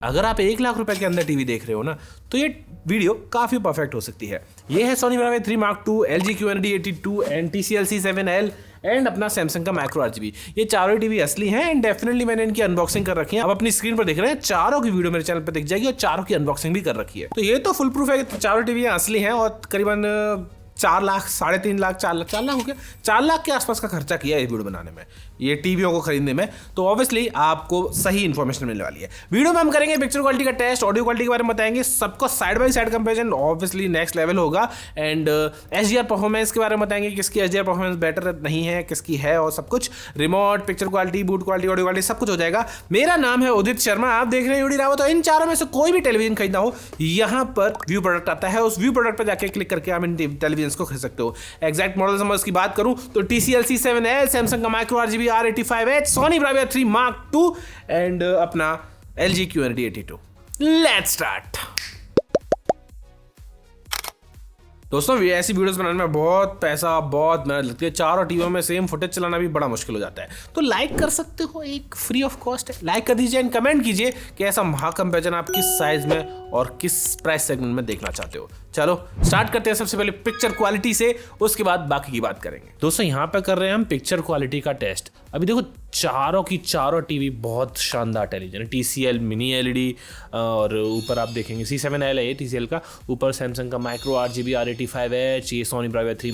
अगर आप 1 लाख रुपए के अंदर टीवी देख रहे हो ना, तो ये वीडियो काफ़ी परफेक्ट हो सकती है। ये है Sony Bravia 3 Mark II, LG QNED 82 and TCL C7L and अपना सैमसंग का माइक्रो RGB। ये चारों टीवी असली हैं एंड डेफिनेटली मैंने इनकी अनबॉक्सिंग कर रखी है। अब अपनी स्क्रीन पर देख रहे हैं, चारों की वीडियो मेरे चैनल पर दिख जाएगी और चारों की अनबॉक्सिंग भी कर रखी है। तो ये तो फुल प्रूफ है कि चारों टीवी असली हैं और करीबन 4 लाख, 3.5 लाख, 4 लाख, 4 लाख हो गया, 4 लाख के आसपास का खर्चा किया है वीडियो बनाने में, ये टीवियों को खरीदने में। तो ऑब्वियसली आपको सही इन्फॉर्मेशन मिलने वाली है। वीडियो में हम करेंगे पिक्चर क्वालिटी का टेस्ट, ऑडियो क्वालिटी के बारे में बताएंगे, सबको side by side comparison obviously next level होगा एंड HDR परफॉर्मेंस के बारे में बताएंगे, किसकी HDR परफॉर्मेंस बेटर नहीं है, किसकी है, और सब कुछ remote, picture quality, boot quality, audio quality, सब कुछ हो जाएगा। मेरा नाम है उदित शर्मा, आप देख रहे हैं यूडी रावत। तो इन चारों में से कोई भी टेलीविजन खरीदना हो, यहाँ पर व्यू प्रोडक्ट आता है, उस व्यू प्रोडक्ट पर जाके क्लिक करके आप इन टेलीविजन को खरीद सकते हो। एग्जैक्ट मॉडल नंबर्स की बात करूं तो TCL C7L, सैमसंग का micro RGB R85H, Sony Bravia 3 Mark II and अपना LG QNED 82। Let's start. दोस्तों, ऐसी वीडियोस बनाने में बहुत पैसा, बहुत मेहनत लगती है। चारों टीवियों में सेम फुटेज चलाना भी बड़ा मुश्किल हो जाता है। तो लाइक कर सकते हो, एक फ्री ऑफ कॉस्ट है, लाइक कर दीजिए एंड कमेंट कीजिए कि ऐसा महा कंपैरिजन आप किस साइज में और किस प्राइस सेगमेंट में देखना चाहते हो। चलो स्टार्ट करते हैं सबसे पहले पिक्चर क्वालिटी से, उसके बाद बाकी की बात करेंगे। दोस्तों, यहाँ पे कर रहे हैं हम पिक्चर क्वालिटी का टेस्ट। अभी देखो, चारों की चारों टीवी बहुत शानदार टेलीविजन है। TCL मिनी LED और ऊपर आप देखेंगे C7L है ये TCL का, ऊपर सैमसंग का माइक्रो RGB R85H, ये Sony Bravia 3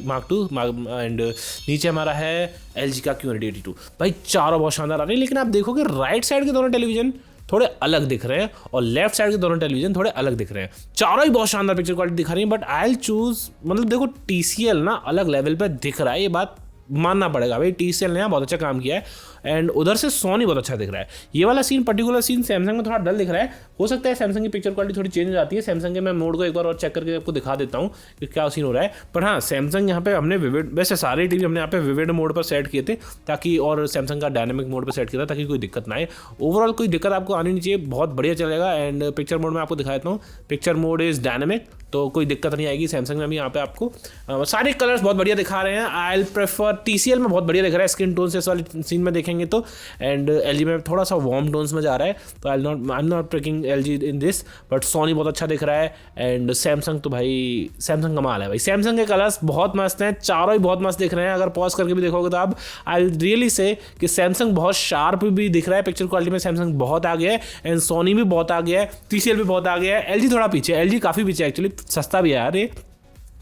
Mark II and नीचे हमारा है LG का QNED 82। भाई चारों बहुत शानदार आ रहे हैं, लेकिन आप देखोगे राइट साइड के दोनों टेलीविजन थोड़े अलग दिख रहे हैं और लेफ्ट साइड के दोनों टेलीविजन थोड़े अलग दिख रहे हैं। चारों ही बहुत शानदार पिक्चर क्वालिटी दिखा रही है, बट आई चूज, मतलब देखो TCL ना अलग लेवल पे दिख रहा है, ये बात मानना पड़ेगा भाई। TCL ने बहुत अच्छा काम किया है एंड उधर से सोनी बहुत अच्छा दिख रहा है। ये वाला सीन, पर्टिकुलर सीन सैमसंग में थोड़ा डल दिख रहा है। हो सकता है सैमसंग की पिक्चर क्वालिटी थोड़ी चेंज हो जाती है। सैमसंग के मैं मोड को एक बार और चेक करके आपको दिखा देता हूँ कि क्या सीन हो रहा है। पर हाँ, सैमसंग यहाँ पे हमने विविड, वैसे सारे टीवी हमने यहाँ पे विविड मोड पर सेट किए थे ताकि, और सैमसंग का डायनेमिक मोड पर सेट किया था ताकि कोई दिक्कत ना आए। ओवरऑल कोई दिक्कत आपको आनी नहीं चाहिए, बहुत बढ़िया चलेगा। एंड पिक्चर मोड में आपको दिखा देता हूँ, पिक्चर मोड इज डायनेमिक, तो कोई दिक्कत नहीं आएगी। सैमसंग में भी यहाँ पे आपको सारे कलर्स बहुत बढ़िया दिखा रहे हैं। आई प्रेफर TCL में बहुत बढ़िया दिख रहा है स्किन टोन से, इस वाले सीन में देखेंगे तो। एंड LG में थोड़ा सा वार्म टोन्स में जा रहा है, तो I am not trekking LG in this, but Soni बहुत अच्छा दिख रहा है। एंड सैमसंग तो भाई सैमसंग कमाल है भाई। सैमसंग के कलर्स बहुत मस्त हैं, चारों ही बहुत मस्त दिख रहे हैं। अगर पॉज करके भी देखोगे तो आप, आई रियली से कि सैमसंग बहुत शार्प भी दिख रहा है पिक्चर क्वालिटी में। सैमसंग बहुत आगे है एंड सोनी भी बहुत आगे है, TCL भी बहुत आगे है, LG थोड़ा पीछे, LG काफ़ी पीछे एक्चुअली, सस्ता भी है यार ये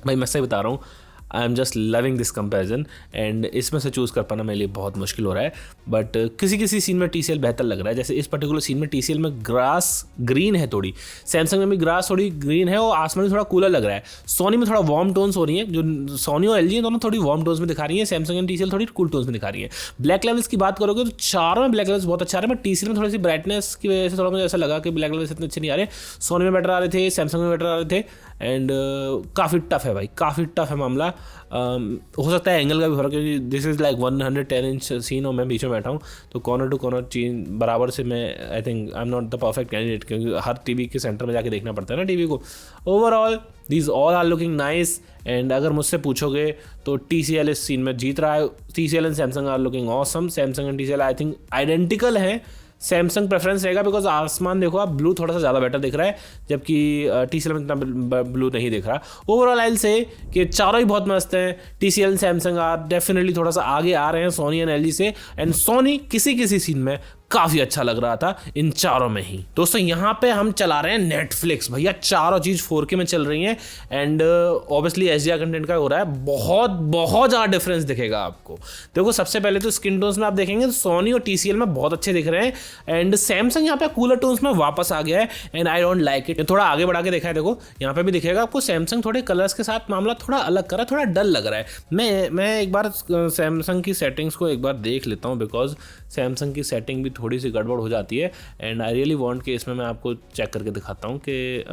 भाई, मैं सही बता रहा हूँ। I am just loving this comparison and इसमें से चूज़ कर पाना मेरे लिए बहुत मुश्किल हो रहा है। बट किसी किसी सीन में TCL बेहतर लग रहा है, जैसे इस पर्टिकुलर सीन में TCL में ग्रास ग्रीन है थोड़ी, सैमसंग में भी ग्रास थोड़ी ग्रीन है और आसमान थोड़ा कूलर लग रहा है। सोनी में थोड़ा वार्म टोन्स हो रही है, जो सोनी और LG दोनों थोड़ी वार्म टोन्स में दिखा रही है, सैमसंग एंड TCL थोड़ी कूल टोन्स में दिखा रही है। ब्लैक लेवल्स की बात करोगे तो चारों में ब्लैक लेवल्स बहुत अच्छा आ रहे हैं, बट TCL में थोड़ी सी ब्राइटनेस की वजह से थोड़ा मुझे ऐसा लगा कि ब्लैक लेवल्स इतने अच्छे नहीं आ रहे। सोनी में बेटर आ रहे थे, सैमसंग में बेटर आ रहे थे एंड काफ़ी टफ है भाई, काफ़ी टफ है मामला। हो सकता है एंगल का भी फर्क है, this is like 110 inch scene और मैं बीच में बैठा हूँ, तो कॉर्नर टू कॉर्नर चीज बराबर से मैं, I think I am not the perfect candidate, क्योंकि हर टीवी के सेंटर में जाके देखना पड़ता है ना टीवी को। Overall these all are looking nice and अगर मुझसे पूछोगे तो TCL इस सीन में जीत रहा है। TCL and Samsung are looking awesome. Samsung and TCL I think identical है। सैमसंग प्रेफरेंस रहेगा बिकॉज आसमान देखो आप, ब्लू थोड़ा सा ज़्यादा बेटर दिख रहा है, जबकि TCL में इतना ब्लू नहीं दिख रहा। ओवरऑल आई विल से कि चारों ही बहुत मस्त हैं। TCL and Samsung are definitely थोड़ा सा आगे आ रहे हैं सोनी एंड LG से, एंड सोनी किसी किसी सीन में काफ़ी अच्छा लग रहा था इन चारों में ही। दोस्तों, यहाँ पे हम चला रहे हैं नेटफ्लिक्स, भैया चारों चीज़ 4K में चल रही हैं एंड ऑब्वियसली HDR कंटेंट का हो रहा है, बहुत बहुत ज़्यादा डिफरेंस दिखेगा आपको। देखो, सबसे पहले तो स्किन टोन्स में आप देखेंगे तो सोनी और TCL में बहुत अच्छे दिख रहे हैं एंड सैमसंग यहाँ पे कूलर टोन्स में वापस आ गया है and I don't like it. थोड़ा आगे बढ़ा के देखा है, देखो यहाँ पे भी दिखेगा आपको, सैमसंग थोड़े कलर्स के साथ मामला थोड़ा अलग कर रहा है, थोड़ा डल लग रहा है। मैं एक बार सैमसंग की सेटिंग्स को एक बार देख लेता हूँ, बिकॉज सैमसंग की सेटिंग भी थोड़ी सी गड़बड़ हो जाती है एंड आई रियली वांट कि इसमें मैं आपको चेक करके दिखाता हूँ कि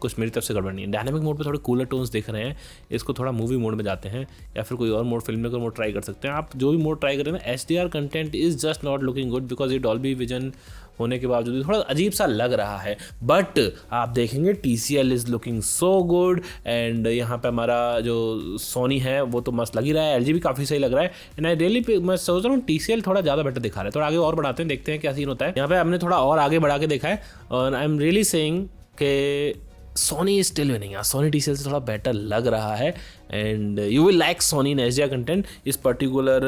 कुछ मेरी तरफ से गड़बड़ नहीं है। डायनामिक मोड पे थोड़े कूलर टोन्स दिख रहे हैं, इसको थोड़ा मूवी मोड में जाते हैं या फिर कोई और mode, film maker mode try कर सकते हैं। आप जो भी मोड ट्राई करें ना, HDR content is just not looking good because ये डॉल्बी विजन होने के बावजूद भी थोड़ा अजीब सा लग रहा है। बट आप देखेंगे TCL is looking so good, and यहाँ पे हमारा जो सोनी है वो तो मस्त लग ही रहा है, LG भी काफ़ी सही लग रहा है। एंड आई रियली मैं सोच रहा हूँ TCL थोड़ा ज़्यादा बेटर दिखा रहा है। थोड़ा आगे और बढ़ाते हैं, देखते हैं क्या सीन होता है। यहाँ पे हमने थोड़ा और आगे बढ़ा के देखा है और आई एम रियली सेइंग कि Sony is still winning. Sony TCL से थोड़ा बेटर लग रहा है and you will like Sony in HDR content. इस पर्टिकुलर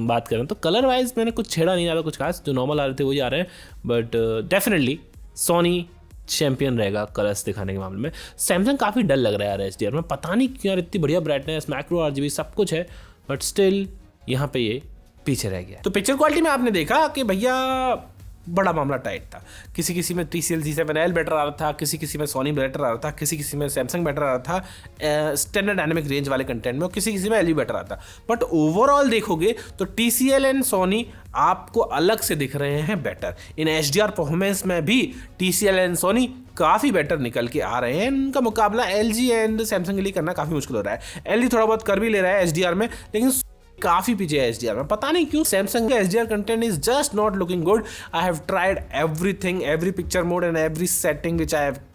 बात करें तो कलर वाइज मैंने कुछ छेड़ा नहीं, ज़्यादा कुछ खास, जो नॉर्मल आ रहे थे वही आ रहे हैं। बट डेफिनेटली सोनी चैंपियन रहेगा कलर्स दिखाने के मामले में। सैमसंग काफ़ी डल लग रहा है यार HDR में, पता नहीं क्यों यार, इतनी बढ़िया ब्राइटनेस, मैक्रो RGB सब कुछ है, बट स्टिल यहाँ पे ये पीछे रह गया। तो पिक्चर क्वालिटी में आपने देखा कि भैया बड़ा मामला टाइट था। किसी में TCL G7L बेटर आ रहा था, किसी में सोनी बेटर आ रहा था, किसी में सैमसंग बेटर आ रहा था स्टैंडर्ड डायनेमिक रेंज वाले कंटेंट में, और किसी में LG बेटर आता। बट ओवरऑल देखोगे तो TCL एंड सोनी आपको अलग से दिख रहे हैं बेटर। इन HDR परफॉर्मेंस में भी TCL एंड सोनी काफ़ी बेटर निकल के आ रहे हैं। इनका मुकाबला LG एंड सैमसंग के लिए करना काफ़ी मुश्किल हो रहा है। LG थोड़ा बहुत कर भी ले रहा है HDR में, लेकिन काफी पीछे है HDR में। पता नहीं क्यों सैमसंग का HDR content is just not looking good. I have tried everything, every picture mode and every setting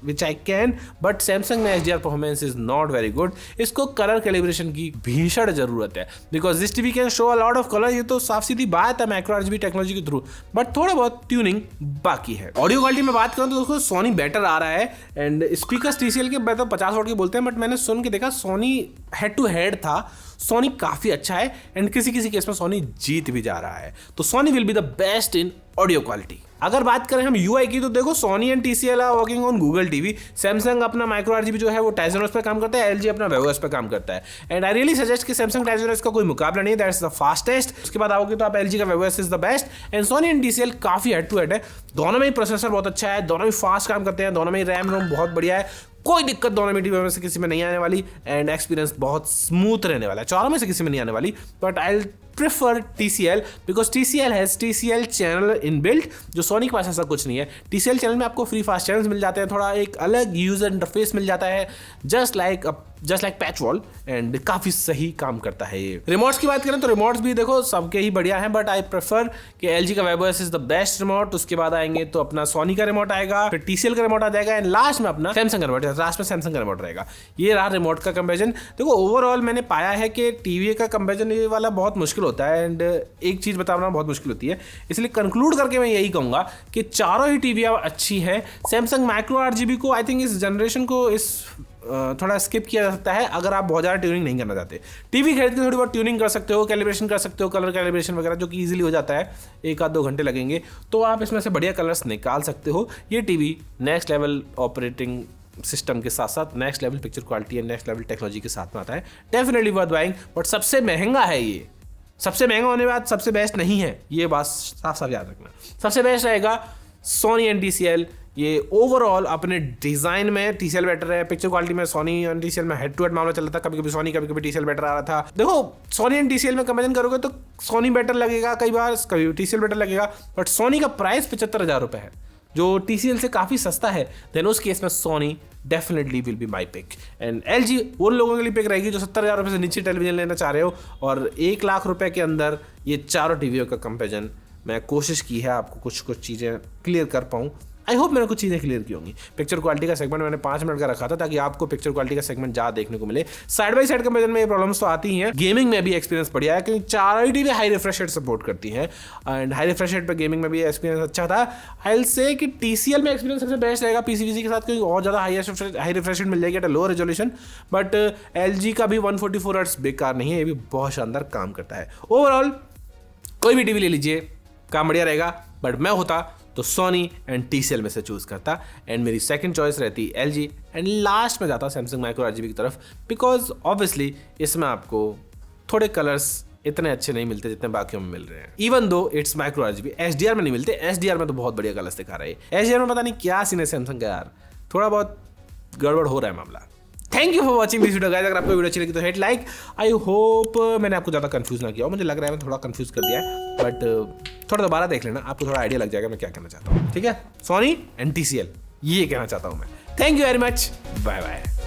which I can, but Samsung में HDR performance is not very good. इसको कलर कैलिब्रेशन की भीषण जरूरत है, because this TV can show a lot of colour. ये तो साफ सीधी बात है मैक्रो RGB टेक्नोलॉजी के थ्रू, बट थोड़ा बहुत ट्यूनिंग बाकी है। ऑडियो क्वालिटी में बात करूँ तो दोस्तों सोनी बेटर आ रहा है, एंड स्पीकर TCL के मतलब 50 वाट के बोलते हैं, बट मैंने सुन के देखा सोनी हेड टू हेड था, सोनी काफ़ी अच्छा है, एंड किसी केस में सोनी जीत भी जा रहा है। तो Sony will be the best in audio quality. अगर बात करें हम UI की तो देखो Sony and TCL are working on Google TV. Samsung अपना माइक्रो RGB जो है वो Tizen OS पे काम करता है, LG अपना वेब OS पे काम करता है। एंड आई रियली सजेस्ट कि सैमसंग Tizen OS का कोई मुकाबला नहीं है, दैट्स द फास्टेस्ट। उसके बाद आओगे तो आप LG का web OS is the best, and Soni and TCL काफ़ी हेड टू हेड है। दोनों में ही प्रोसेसर बहुत अच्छा है, दोनों में फास्ट काम करते हैं, दोनों में ही रैम रोम बहुत बढ़िया है, कोई दिक्कत दोनों में टीवी में से किसी में नहीं आने वाली, एंड एक्सपीरियंस बहुत स्मूथ रहने वाला है। चारों में से किसी में नहीं आने वाली, but I prefer TCL because TCL has TCL channel in built, जो सोनी के पास ऐसा कुछ नहीं है। TCL चैनल में आपको फ्री फास्ट चैनल्स मिल जाते हैं, थोड़ा एक अलग यूजर इंटरफेस मिल जाता है, just like patch wall, and काफ़ी सही काम करता है ये। रिमोट्स की बात करें तो रिमोट्स भी देखो सबके ही बढ़िया हैं, बट आई प्रेफर कि LG का web OS is the best remote. उसके बाद आएंगे तो अपना सोनी का रिमोट आएगा, फिर TCL का रिमोट आ जाएगा, एंड लास्ट में अपना सैमसंग का रिमोट, लास्ट में सैमसंग का रिमोट रहेगा। ये रहा रिमोट का कंपेरिजन। देखो ओवरऑल मैंने पाया है कि टीवी का कंपेरिजन ये वाला बहुत मुश्किल होता है, एंड एक चीज़ बताना बहुत मुश्किल होती है, इसलिए कंक्लूड करके मैं यही कहूँगा कि चारों ही टीवियाँ अच्छी हैं। सैमसंग माइक्रो RGB को आई थिंक इस जनरेशन को थोड़ा स्किप किया जा सकता है अगर आप बहुत ज़्यादा ट्यूनिंग नहीं करना चाहते। टीवी खरीद के थोड़ी बहुत ट्यूनिंग कर सकते हो, कैलिब्रेशन कर सकते हो, कलर कैलिब्रेशन वगैरह, जो कि इजीली हो जाता है, 1-2 घंटे लगेंगे, तो आप इसमें से बढ़िया कलर्स निकाल सकते हो। ये TV next level operating system के साथ साथ next level picture quality and next level technology के साथ में आता है। डेफिनेटली वर्थ बाइंग, बट सबसे महंगा है ये। सबसे महंगा होने के बाद सबसे बेस्ट नहीं है, ये बात साफ साफ याद रखना। सबसे बेस्ट रहेगा सोनी एंड TCL। ये ओवरऑल अपने डिजाइन में TCL बेटर है, पिक्चर क्वालिटी में सोनी एंड TCL में हेड टू हेड मामला चल रहा था, कभी कभी सोनी कभी कभी TCL बेटर आ रहा था। देखो सोनी एंड TCL में कंपेरिजन करोगे तो सोनी बेटर लगेगा कई बार, कभी TCL बेटर लगेगा, बट सोनी का प्राइस 75,000 रुपये है, जो TCL से काफ़ी सस्ता है। देन उस केस में Sony definitely will be my pick, and LG उन लोगों के लिए पिक रहेगी जो 70,000 रुपये से नीचे टेलीविजन लेना चाह रहे हो, और 1 लाख रुपए के अंदर ये चारों टीवियों का कंपेरिजन मैं कोशिश की है आपको कुछ चीज़ें क्लियर कर पाऊँ। आई होप मैंने कुछ चीज़ें क्लियर की होंगी। पिक्चर क्वालिटी का सेगमेंट मैंने 5 मिनट का रखा था ताकि आपको पिक्चर क्वालिटी का सेगमेंट ज़्यादा देखने को मिले। साइड बाई साइड कंपेरिजन में ये प्रॉब्लम्स तो आती ही हैं। गेमिंग में भी एक्सपीरियंस बढ़िया है क्योंकि चारों ही TV high refresh rate support करती हैं, एंड हाई रिफ्रेश रेट पर गेमिंग में भी एक्सपीरियंस अच्छा था। आई विल से कि TCL में एक्सपीरियंस सबसे बेस्ट रहेगा PCVC के साथ, क्योंकि और ज़्यादा हाई रिफ्रेश रेट मिल जाएगी at low resolution. But LG का भी 144 हर्ट्ज बेकार नहीं है, ये भी बहुत शानदार काम करता है। ओवरऑल कोई भी टीवी ले लीजिए, काम बढ़िया रहेगा, बट मैं होता तो सोनी एंड TCL में से चूज़ करता, एंड मेरी सेकंड चॉइस रहती LG, एंड लास्ट में जाता सैमसंग माइक्रो RGB की तरफ, बिकॉज ऑब्वियसली इसमें आपको थोड़े कलर्स इतने अच्छे नहीं मिलते जितने बाकियों में मिल रहे हैं। Even though it's micro RGB, HDR में नहीं मिलते। HDR में तो बहुत बढ़िया कलर्स दिखा रहे हैं। HDR में पता नहीं क्या सीन है सैमसंग का यार, थोड़ा बहुत गड़बड़ हो रहा है मामला। Thank you for watching this video guys. अगर आपको वीडियो अच्छी लगी तो हिट लाइक। आई होप मैंने आपको ज़्यादा कंफ्यूज ना किया हो, मुझे लग रहा है मैं थोड़ा कंफ्यूज कर दिया है, बट थोड़ा दोबारा देख लेना, आपको थोड़ा आइडिया लग जाएगा मैं क्या कहना चाहता हूँ। ठीक है, सोनी एंड TCL ये कहना चाहता हूँ मैं। Thank you very much, bye bye.